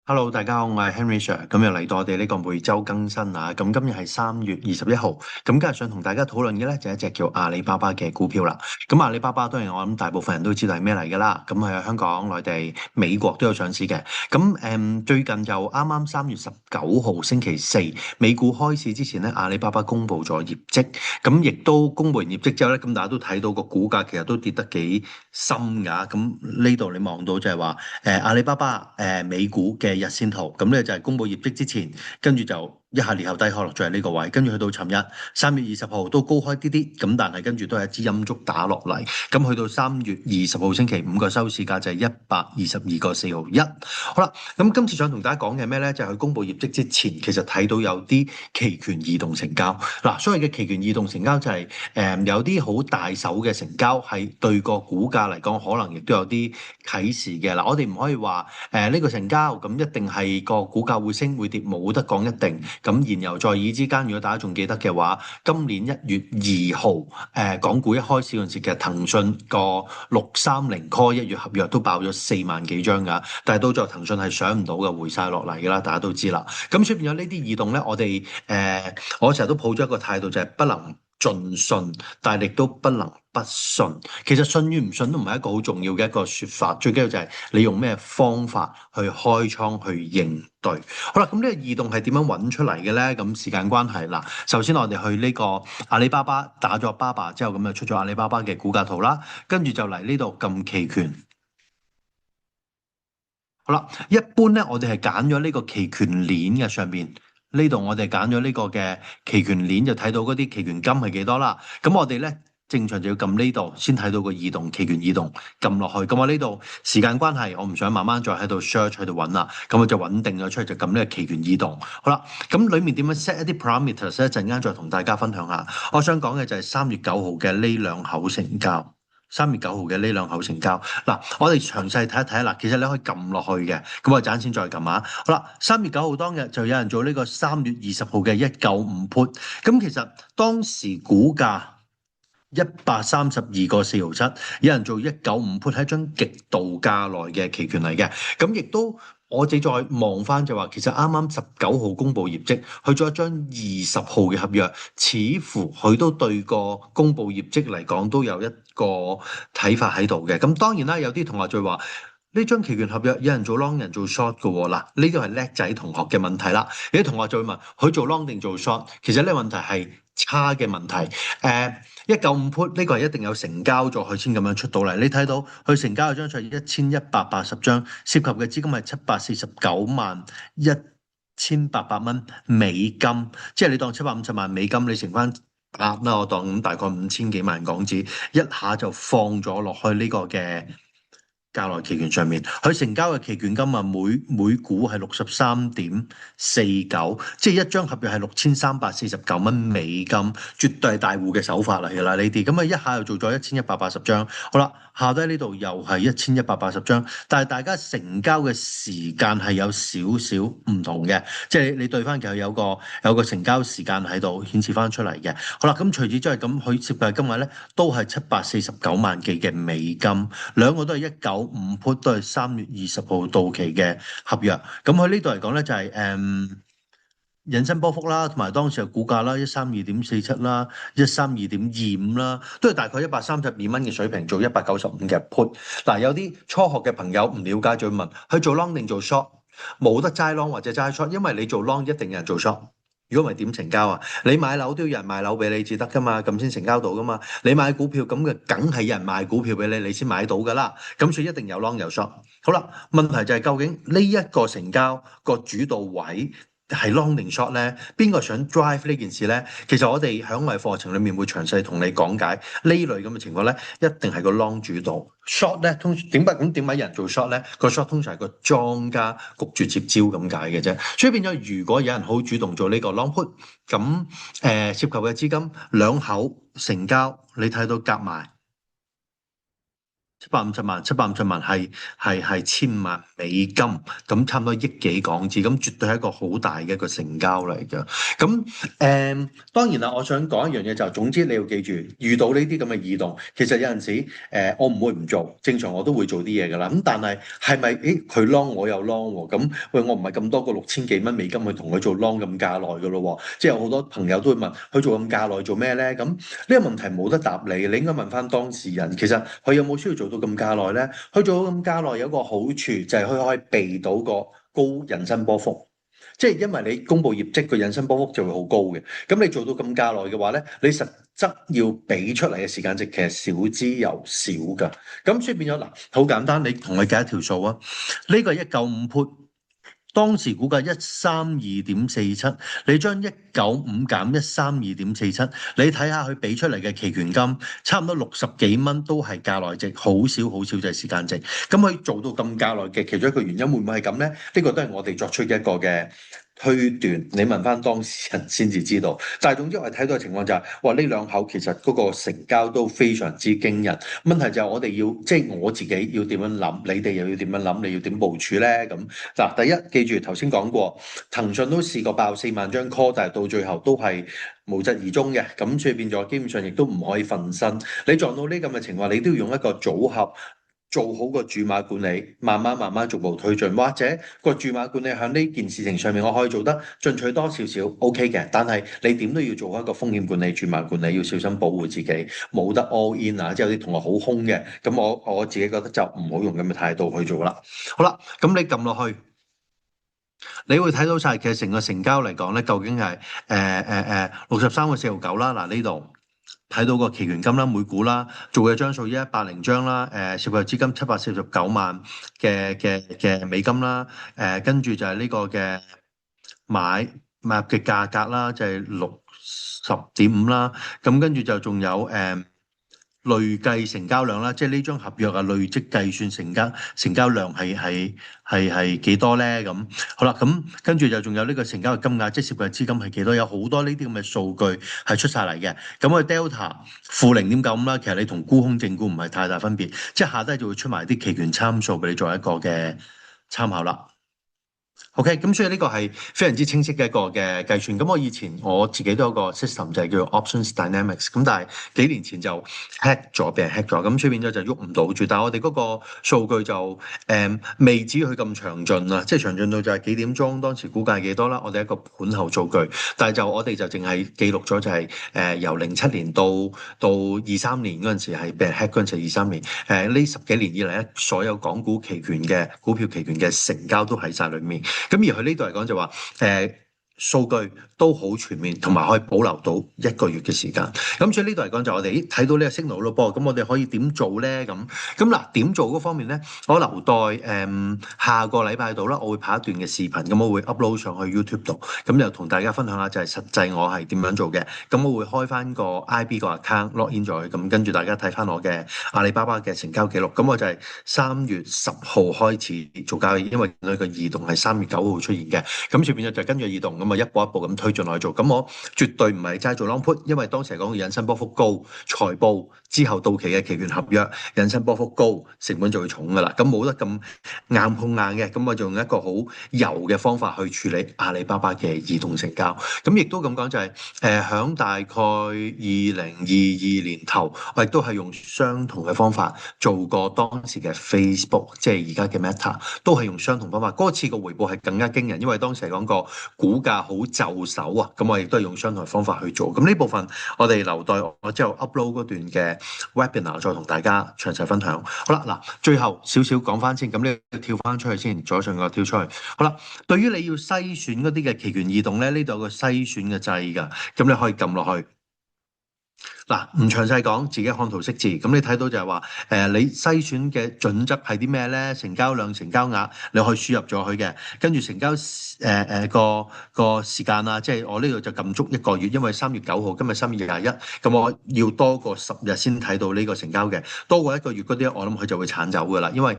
Hello，大家好，我係 Henry Sir，咁又嚟到我哋呢個每周更新啊，咁今日係3月21號，咁今日想同大家討論嘅咧就係一隻叫阿里巴巴嘅股票啦。咁阿里巴巴當然我諗大部分人都知道係咩嚟噶啦，咁喺香港、內地、美國都有上市嘅。咁最近就啱啱3月19號星期四，美股開市之前咧，阿里巴巴公布咗業績，咁亦都公布完業績之後咧，咁大家都睇到個股價其實都跌得幾深噶。咁呢度你望到就係話阿里巴巴美股嘅日線圖，咁咧就係公布業績之前，跟住就一下裂口低開落咗喺呢個位，跟住去到尋日3月20號都高開啲啲，咁但係跟住都係一支陰燭打落嚟，咁去到3月20號星期五個收市價就係122.4毫1。好啦，咁今次想同大家講嘅咩咧？就係佢公布業績之前，其實睇到有啲期權異動成交。嗱，所謂嘅期權異動成交就係有啲好大手嘅成交，係對個股價嚟講，可能亦都有啲啟示嘅。嗱，我哋唔可以話呢個成交咁一定係個股價會升會跌，冇得講一定。咁言猶在耳之間，如果大家仲記得嘅話，今年1月2號港股一開市嗰陣時，其實騰訊個630 call 1月合約都爆咗4萬幾張㗎，但係到最後騰訊係上唔到嘅，回晒落嚟㗎啦，大家都知啦。咁所以變咗呢啲異動咧，我成日都抱咗一個態度，就係不能盡信，但係亦都不能不信。其實信與唔信都唔係一個好重要嘅一個説法，最緊要就係你用咩方法去開倉去應對。好啦，咁呢個異動係點樣揾出嚟嘅咧？咁時間關係嗱，首先我哋去呢個阿里巴巴打咗巴巴之後，咁就出咗阿里巴巴嘅股價圖啦，跟住就嚟呢度撳期權。好啦，一般咧我哋係揀咗呢個期權鏈嘅上邊。呢度我哋揀咗呢個嘅期權鏈，就睇到嗰啲期權金係幾多啦。咁我哋咧正常就要撳呢度先睇到個異動，期權異動撳落去。咁我呢度時間關係，我唔想慢慢再喺度 search 喺度揾啦。咁我就穩定咗出嚟，就撳呢個期權異動。好啦，咁裡面點樣 set 一啲 parameters 咧？一陣間再同大家分享下。我想講嘅就係3月9號嘅呢兩口成交。3月9號嘅呢兩口成交，嗱，我哋詳細睇一睇啦。其實你可以撳落去嘅，咁我陣先再撳下。好啦，3月9號當日就有人做呢個3月20號嘅195 put，咁其實當時股價132.4毫7，有人做195 put，係一張極度價內嘅期權嚟嘅，咁亦都。我哋再望翻就話，其實啱啱19號公布業績，去咗一張20號嘅合約，似乎佢都對個公布業績嚟講都有一個睇法喺度嘅。咁當然啦，有啲同學就話呢張期權合約有人做 long，有人做 short 嘅喎。嗱，呢個係叻仔同學嘅問題啦。有啲同學就會問佢做 long 定做 short，其實呢個問題係差嘅問題。195 put 呢個係一定有成交咗佢先咁樣出到嚟。你睇到佢成交嘅張數係1180張，涉及嘅資金係749.188蚊美金，即係你當750萬美金，你乘翻8啦，我當咁大概5000幾萬港紙，一下就放咗落去呢個嘅價內期權上面。佢成交嘅期權金啊，每股係63.49，即係一張合約係6349蚊美金，絕對係大戶嘅手法嚟㗎啦呢啲。咁啊一下又做咗1180張，好啦，下低呢度又係1180張，但係大家成交嘅時間係有少少唔同嘅，即係你對翻其實有個成交時間喺度顯示翻出嚟嘅。好啦，咁除此之外，咁佢涉及金額咧都係749萬幾嘅美金，兩個都係195 put，都係3月20號到期嘅合約。咁佢呢度嚟講咧就係引伸波幅啦，同埋當時嘅股價啦，132.47啦，132.25啦，都係大概132蚊嘅水平做195嘅 put。嗱，有啲初學嘅朋友唔了解，就會問佢做 long 定做 short？冇得齋 long 或者齋 short，因為你做 long 一定有人做 short。如果唔係點成交啊？你買樓都要有人賣樓俾你至得噶嘛，咁先成交到噶嘛。你買股票咁嘅，梗係有人賣股票俾你，你先買到噶啦。咁所以一定有 long 有 short。好啦，問題就係究竟呢一個成交個主導位係 long 定 short 咧？邊個想 drive 呢件事咧？其實我哋喺我哋課程裡面會詳細同你講解呢類咁嘅情況咧，一定係個 long 主導。short 咧點解有人做 short 咧？個 short 通常係個莊家焗住接招咁解嘅啫。所以變咗，如果有人好主動做呢個 long put，咁涉及嘅資金兩口成交，你睇到夾埋750萬係千萬美金，咁差唔多億幾港紙，咁絕對係一個好大嘅一個成交嚟嘅。咁當然啦，我想講一樣嘢就係，總之你要記住，遇到呢啲咁嘅異動，其實有陣時我唔會唔做，正常我都會做啲嘢㗎啦。咁但係咪佢 long 我又 long 喎？咁喂，我唔係咁多個6000幾蚊美金去同佢做 long 咁價耐㗎咯喎。即係有好多朋友都會問佢做咁價耐做咩咧？咁呢個問題冇得答你，你應該問翻當事人。其實佢有冇需要做到咁價耐咧？佢做到咁價耐有個好處就係佢可以避到個高引伸波幅。即係因為你公布業績個引伸波幅就會好高嘅，咁你做到咁價耐嘅話咧，你實質要俾出嚟嘅時間值其實少之又少㗎，咁所以變咗嗱，好簡單，你同佢計一條數啊，呢個係195 put，當時估價132.47，你將195減132.47，你睇下佢俾出嚟嘅期權金，差唔多60幾蚊都係價內值，好少就係時間值。咁佢做到咁價內嘅其中一個原因會唔會係咁咧？呢個都係我哋作出一個嘅推斷，你問翻當事人先至知道。但係總之我哋睇到嘅情況就係，哇！呢兩口其實嗰個成交都非常之驚人。問題就係我哋要，即係我自己要點樣諗，你哋又要點樣諗，你要點部署咧？咁嗱，第一記住頭先講過，騰訊都試過爆4萬張 call，但係到最後都係無疾而終嘅。咁所以變咗基本上亦都唔可以瞓身。你撞到呢咁嘅情況，你都要用一個組合。做好個注碼管理，慢慢逐步推進，或者個注碼管理喺呢件事情上面，我可以做得進取多少少 OK 嘅。但係你點都要做一個風險管理、注碼管理，要小心保護自己，冇得 all in 啊！即係有啲同學好兇嘅，咁我自己覺得就唔好用咁嘅態度去做啦。好啦，咁你撳落去，你會睇到晒其實成個成交嚟講咧，究竟係63個4.9啦。嗱呢度。睇到個期權金啦，每股啦，做嘅張數110張啦，涉及資金749萬嘅美金啦，跟住就係呢個嘅買入嘅價格啦，就係60.5啦，咁跟住就仲有累計成交量啦，即係呢張合約啊，累積計算成交量係幾多咧？咁好啦，咁跟住就仲有呢個成交嘅金額，即係涉及資金係幾多？有好多呢啲咁嘅數據係出晒嚟嘅。咁個 Delta -0.95啦，其實你同沽空正沽唔係太大分別，即係下低就會出埋啲期權參數俾你作為一個嘅參考啦。OK，咁所以呢個係非常之清晰嘅一個嘅計算。咁我以前我自己都有個 system 就係叫做 Options Dynamics。咁但係幾年前就 hack 咗，俾人 hack 咗，咁所以變咗就喐唔到住。但係我哋嗰個數據就未至於佢咁詳盡啊，即係詳盡到就係幾點鐘當時估計係幾多啦。我哋一個盤後數據，但係就我哋就淨係記錄咗就係由07年到23年嗰陣時係俾人 hack 嗰陣時23年。呢10幾年以嚟咧，所有港股期權嘅股票期權嘅成交都喺晒裡面。咁而佢呢度嚟講就話數據都好全面，同埋可以保留到1個月嘅時間。咁所以呢度嚟講就我哋睇到呢個 signal 咯噃。咁我哋可以點做咧？咁嗱點做嗰方面咧，我留待下個禮拜度啦，我會拍一段嘅視頻，咁我會 upload 上去 YouTube 度，咁就同大家分享下就係實際我係點樣做嘅。咁我會開翻個 IB 個 account log in 咗，咁跟住大家睇翻我嘅阿里巴巴嘅成交記錄。咁我就係3月10號開始做交易，因為佢個異動係3月9號出現嘅，咁所以變咗就跟住異動。咁啊，一步一步咁推進落去做，咁我絕對唔係齋做 long put，因為當時嚟講引伸波幅高，財報之後到期嘅期權合約引伸波幅高，成本就會重噶啦，咁冇得咁硬碰硬嘅，咁我就用一個好柔嘅方法去處理阿里巴巴嘅異動成交，咁亦都咁講就係響大概2022年頭，我亦都係用相同嘅方法做過當時嘅 Facebook， 即係而家嘅 Meta， 都係用相同方法，嗰次個回報係更加驚人，因為當時嚟講個股價好就手啊，咁我亦都係用相同嘅方法去做。咁呢部分我哋留待我之後 upload 嗰段嘅 webinar 再同大家詳細分享。好啦，嗱，最後少少講翻先，咁你跳翻出去先，左上角跳出去。好啦，對於你要篩選嗰啲嘅期權異動咧，呢度有個篩選嘅掣㗎，咁你可以撳落去。嗱，唔詳細講，自己看圖識字。咁你睇到就係話，你篩選嘅準則係啲咩咧？成交量、成交額，你可以輸入咗佢嘅。跟住成交個時間啊，即係我呢度就撳足1個月，因為3月9號，今日3月21，咁我要多過10日先睇到呢個成交嘅，多過1個月嗰啲，我諗佢就會剷走㗎啦，因為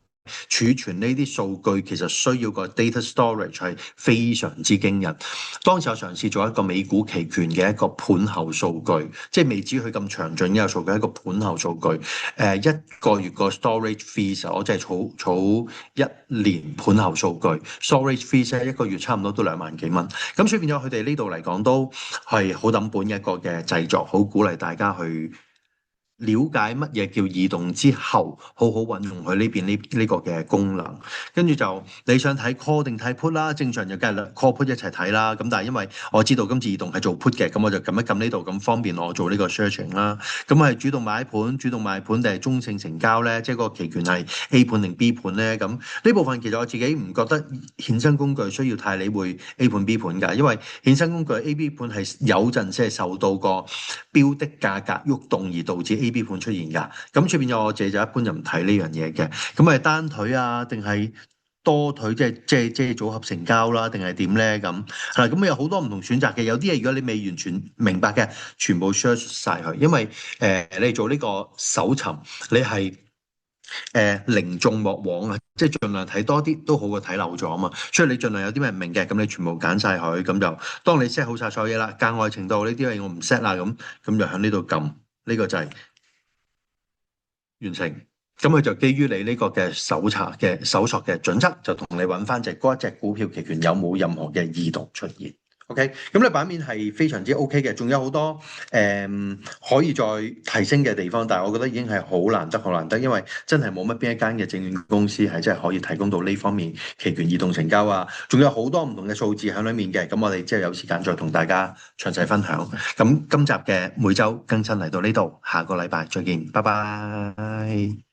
儲存呢啲數據其實需要個 data storage 係非常之驚人。當時我嘗試做一個美股期權嘅一個盤後數據，即係未至於佢咁詳盡嘅數據，一個盤後數據。一個月個 storage fees 我淨係儲一年盤後數據 storage fees 一個月差唔多都2萬幾蚊。咁所以變咗佢哋呢度嚟講都係好抌本嘅一個嘅製作，好鼓勵大家去了解乜嘢叫異動之後，好好運用佢呢邊呢個嘅功能。跟住就你想睇 call 定睇 put 啦，正常就梗係 call put 一齊睇啦。咁但係因為我知道今次異動係做 put 嘅，咁我就撳一撳呢度，咁方便我做呢個 searching 啦。咁係主動買盤定係中性成交咧？即係個期權係 A 盤定 B 盤咧？咁呢部分其實我自己唔覺得衍生工具需要太理會 A 盤 B 盤㗎，因為衍生工具 A、B 盤係有陣先係受到個標的價格喐動而導致 A、B 盤出現㗎。咁出邊有我自己就一般就唔睇呢樣嘢嘅。咁係單腿啊，定係多腿，即係組合成交啦，定係點咧？咁係啦，咁有好多唔同選擇嘅。有啲嘢如果你未完全明白嘅，全部 search 晒佢，因為你做呢個搜尋，你係寧縱莫枉啊，即係盡量睇多啲都好過睇漏咗啊嘛。所以你盡量有啲咩唔明嘅，咁你全部揀晒佢，咁就當你 set 好晒所有嘢啦，價外程度呢啲嘢我唔 set 啦，咁就喺呢度撳呢個掣完成。咁佢就基於你呢個嘅搜索嘅準則，就同你揾翻嗰一隻股票期權有冇任何嘅異動出現。OK，咁你版面係非常之 OK 嘅，仲有好多可以再提升嘅地方，但係我覺得已經係好難得，因為真係冇乜邊一間嘅證券公司係真係可以提供到呢方面期權異動成交啊，仲有好多唔同嘅數字喺裡面嘅。咁我哋之後有時間再同大家詳細分享。咁今集嘅每週更新嚟到呢度，下個禮拜再見，拜拜。